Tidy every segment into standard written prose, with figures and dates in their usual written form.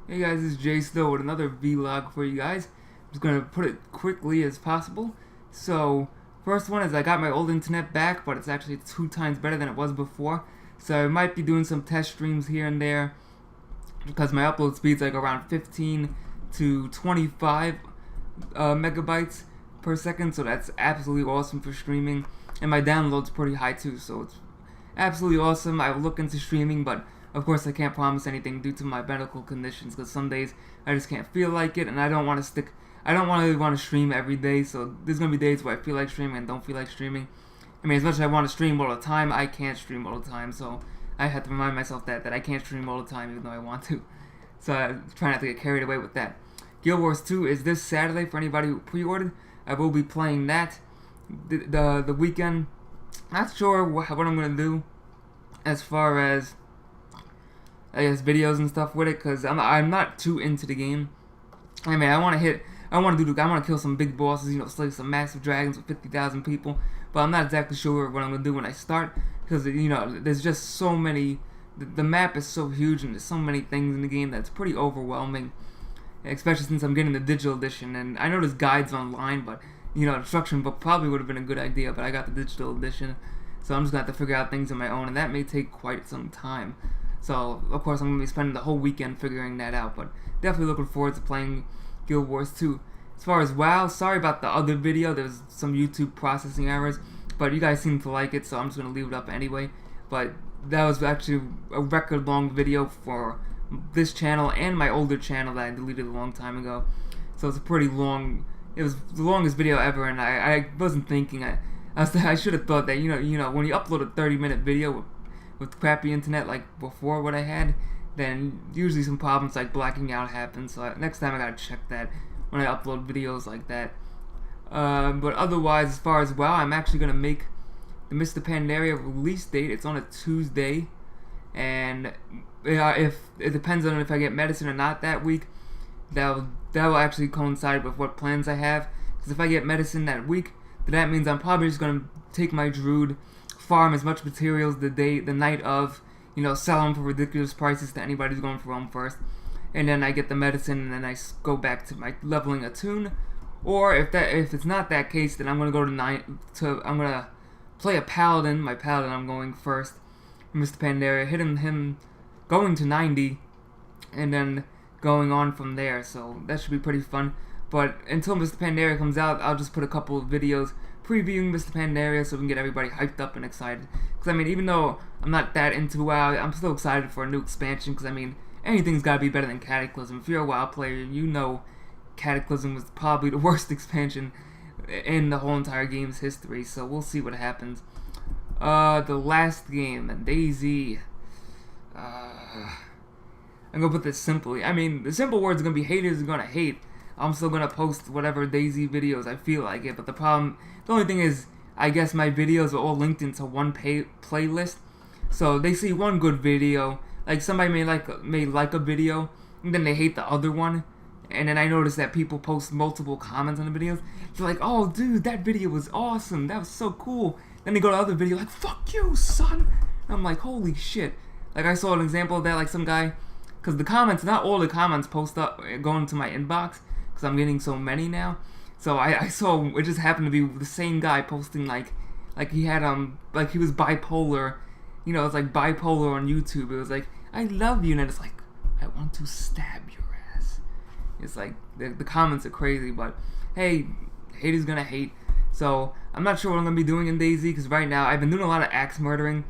Hey guys, this is Jsnow with another vlog for you guys. I'm just gonna put it quickly as possible. So, first one is I got my old internet back, but it's actually 2 times better than it was before. So I might be doing some test streams here and there because my upload speed's like around 15 to 25 megabytes per second. So that's absolutely awesome for streaming, and my download's pretty high too. So it's absolutely awesome. I will look into streaming, but of course I can't promise anything due to my medical conditions, because some days I just can't feel like it, and I don't want to stream every day. So there's gonna be days where I feel like streaming and don't feel like streaming. I mean, as much as I want to stream all the time, I can't stream all the time. So I have to remind myself that I can't stream all the time, even though I want to. So I try not to get carried away with that. Gw2 is this Saturday for anybody who pre-ordered. I will be playing that the weekend. Not sure what I'm gonna do as far as videos and stuff with it, because I'm not too into the game. I mean, I want to kill some big bosses, slay some massive dragons with 50,000 people, but I'm not exactly sure what I'm gonna do when I start, because there's just so many. The map is so huge, and there's so many things in the game that's pretty overwhelming, especially since I'm getting the digital edition. And I know there's guides online, but instruction book probably would have been a good idea, but I got the digital edition, so I'm just gonna have to figure out things on my own, and that may take quite some time. So, of course, I'm going to be spending the whole weekend figuring that out, but definitely looking forward to playing Guild Wars 2. As far as WoW, sorry about the other video, there's some YouTube processing errors, but you guys seem to like it, so I'm just going to leave it up anyway. But that was actually a record-long video for this channel and my older channel that I deleted a long time ago. So it's a pretty long, it was the longest video ever, and I wasn't thinking, I should have thought that, when you upload a 30-minute video with crappy internet like before what I had, then usually some problems like blacking out happen. So next time I gotta check that when I upload videos like that. But otherwise, as far as WoW, I'm actually gonna make the Mr. Pandaria release date. It's on a Tuesday, and if it depends on if I get medicine or not that week, that will actually coincide with what plans I have. Because if I get medicine that week, then that means I'm probably just gonna take my druid, farm as much materials the night of, sell them for ridiculous prices to anybody who's going for Rome first, and then I get the medicine, and then I go back to my leveling a tune. Or if it's not that case, then I'm gonna go to I'm gonna play a paladin. My paladin, I'm going first, Mr. Pandaria, hitting him, going to 90, and then going on from there. So that should be pretty fun. But until Mr. Pandaria comes out, I'll just put a couple of videos previewing Mr. Pandaria so we can get everybody hyped up and excited. Because, I mean, even though I'm not that into WoW, I'm still excited for a new expansion, because, I mean, anything's gotta be better than Cataclysm. If you're a WoW player, you know Cataclysm was probably the worst expansion in the whole entire game's history, so we'll see what happens. The last game, Dayz. I'm gonna put this simply. I mean, the simple words are gonna be haters are gonna hate. I'm still gonna post whatever Dayz videos I feel like it, but the only thing is, I guess my videos are all linked into one playlist, so they see one good video, like somebody may like a video, and then they hate the other one, and then I notice that people post multiple comments on the videos. They're like, "Oh, dude, that video was awesome. That was so cool." Then they go to the other video like, "Fuck you, son." And I'm like, "Holy shit!" Like I saw an example of that, like some guy, because the comments, not all the comments post up go into my inbox, because I'm getting so many now. So I saw, it just happened to be the same guy posting like he had like he was bipolar, it's like bipolar on YouTube. It was like, "I love you," and then it's like, "I want to stab your ass." It's like the comments are crazy, but hey, haters gonna hate. So I'm not sure what I'm gonna be doing in Dayz, because right now I've been doing a lot of axe murdering,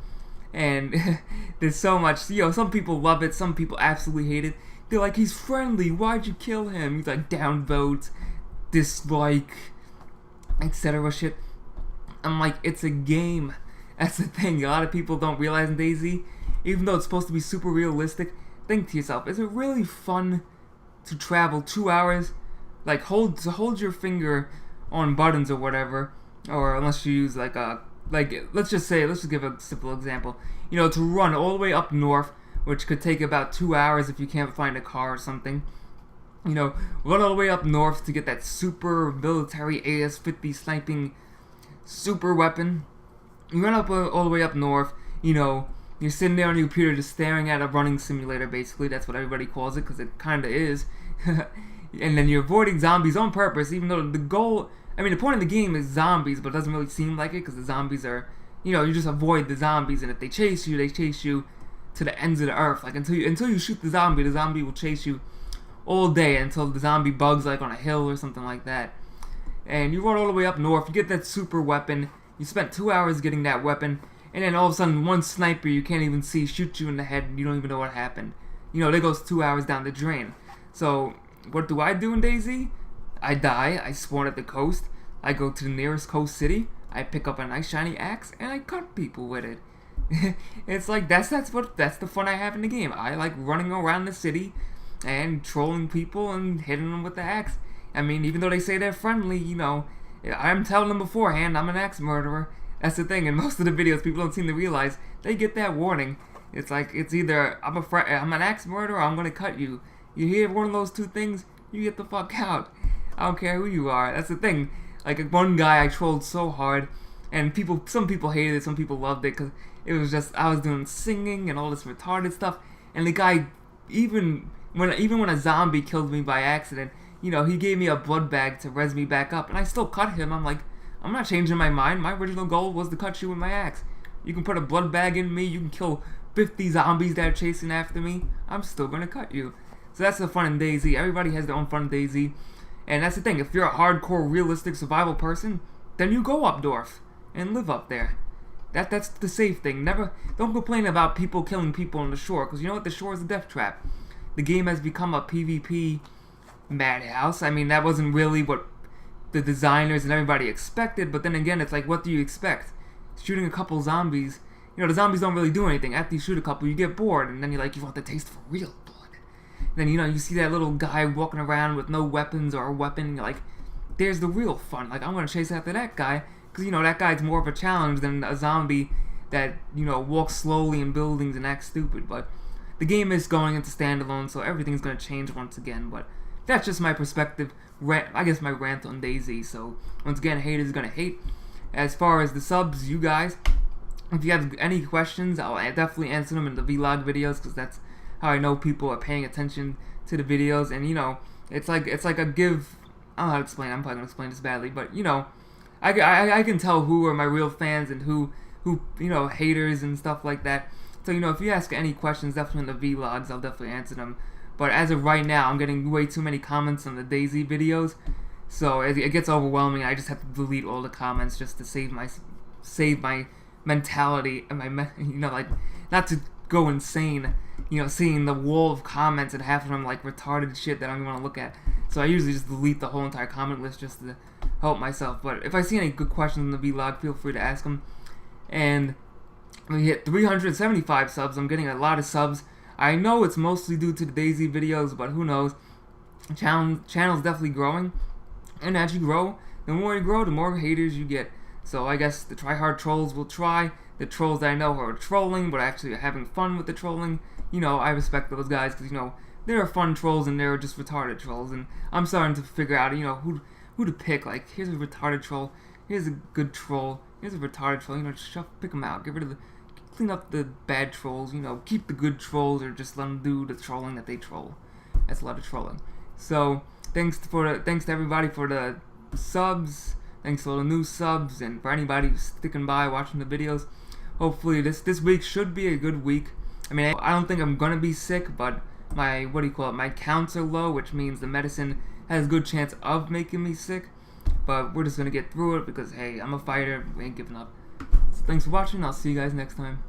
and there's so much. Some people love it, some people absolutely hate it. They're like, "He's friendly, why'd you kill him?" He's like, downvote, dislike, etc. shit. I'm like, it's a game. That's the thing. A lot of people don't realize in Dayz, even though it's supposed to be super realistic, think to yourself, is it really fun to travel 2 hours? Like, hold your finger on buttons or whatever, or unless you use let's just give a simple example. To run all the way up north, which could take about 2 hours if you can't find a car or something. Run all the way up north to get that super military AS-50 sniping super weapon. You run up all the way up north, You're sitting there on your computer just staring at a running simulator, basically. That's what everybody calls it, because it kind of is. And then you're avoiding zombies on purpose, even though the goal... I mean, the point of the game is zombies, but it doesn't really seem like it, because the zombies are... You know, you just avoid the zombies, and if they chase you to the ends of the earth. Like, until you shoot the zombie will chase you all day until the zombie bugs, like, on a hill or something like that. And you run all the way up north, you get that super weapon, you spent 2 hours getting that weapon, and then all of a sudden one sniper you can't even see shoots you in the head and you don't even know what happened. You know, there goes 2 hours down the drain. So, what do I do in Dayz? I die, I spawn at the coast, I go to the nearest coast city, I pick up a nice shiny axe, and I cut people with it. It's like, that's the fun I have in the game. I like running around the city and trolling people and hitting them with the axe. I mean, even though they say they're friendly, you know, I'm telling them beforehand I'm an axe murderer. That's the thing. In most of the videos, people don't seem to realize they get that warning. It's like, it's either I'm an axe murderer or I'm gonna cut you. You hear one of those two things, you get the fuck out. I don't care who you are. That's the thing. Like, one guy I trolled so hard, and some people hated it, some people loved it, because it was just, I was doing singing and all this retarded stuff, and the guy, even when a zombie killed me by accident, you know, he gave me a blood bag to res me back up, and I still cut him. I'm like, I'm not changing my mind. My original goal was to cut you with my axe. You can put a blood bag in me, you can kill 50 zombies that are chasing after me, I'm still gonna cut you. So that's the fun in Dayz. Everybody has their own fun in Dayz. And that's the thing, if you're a hardcore realistic survival person, then you go up north and live up there. That's the safe thing. Don't complain about people killing people on the shore, because you know what, the shore is a death trap. The game has become a PvP madhouse. I mean, that wasn't really what the designers and everybody expected, but then again, it's like, what do you expect? Shooting a couple zombies, you know, the zombies don't really do anything. After you shoot a couple, you get bored, and then you're like, you want the taste for real blood. And then, you know, you see that little guy walking around with no weapons or a weapon, and you're like, there's the real fun. Like, I'm gonna chase after that guy, because, you know, that guy's more of a challenge than a zombie that, you know, walks slowly in buildings and acts stupid. But the game is going into standalone, so everything's gonna change once again. But that's just my perspective, I guess my rant on Dayz. So, once again, haters gonna hate. As far as the subs, you guys, if you have any questions, I'll definitely answer them in the vlog videos, because that's how I know people are paying attention to the videos. And, you know, it's like a give, I don't know how to explain, I'm probably gonna explain this badly, but, you know, I can tell who are my real fans and who, you know, haters and stuff like that. So, you know, if you ask any questions, definitely in the vlogs, I'll definitely answer them. But as of right now, I'm getting way too many comments on the Dayz videos, so it gets overwhelming. I just have to delete all the comments just to save my mentality and my, you know, like, not to go insane, you know, seeing the wall of comments and half of them like retarded shit that I don't even want to look at. So I usually just delete the whole entire comment list just to help myself. But if I see any good questions in the vlog, feel free to ask them. And we hit 375 subs. I'm getting a lot of subs. I know it's mostly due to the Dayz videos, but who knows. The channel's definitely growing. And as you grow, the more you grow, the more haters you get. So I guess the tryhard trolls will try. The trolls that I know are trolling, but actually are having fun with the trolling, you know, I respect those guys, because, you know, there are fun trolls and there are just retarded trolls. And I'm starting to figure out, you know, who to pick. Like, here's a retarded troll, here's a good troll, here's a retarded troll, you know, just pick them out. Clean up the bad trolls, you know, keep the good trolls, or just let them do the trolling that they troll. That's a lot of trolling. So, thanks to everybody for the subs, thanks to all the new subs, and for anybody who's sticking by watching the videos. Hopefully this week should be a good week. I mean, I don't think I'm gonna be sick, but my, my counts are low, which means the medicine has a good chance of making me sick. But we're just gonna get through it, because hey, I'm a fighter, we ain't giving up. So thanks for watching, I'll see you guys next time.